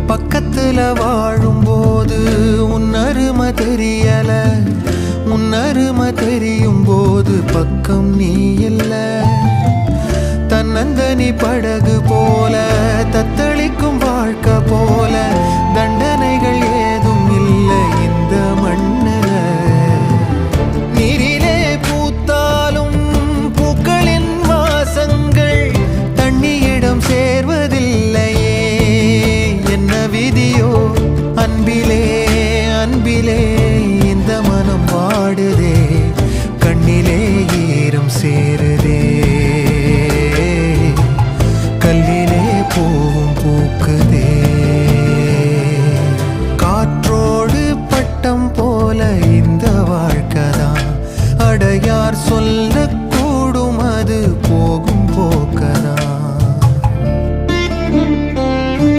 பக்கத்துல வாழும்போது உன்னருமை தெரியல, உன்னருமை தெரியும் போது பக்கம் நீ இல்ல. தன்னந்தனி படகு போல தத்தளிக்கும் வாழ்க்கை போல தண்டனைகள் ஏதும் இல்லை இந்த மண்ணுல. நீரிலே பூத்தாலும் பூக்களின் வாசங்கள் தண்ணியிடம் சேர்வதில்லையே. என்ன விதியோ அன்பிலே அன்பிலே இந்த மனம் வாடுதே, கண்ணிலே ஈரம் சேரு.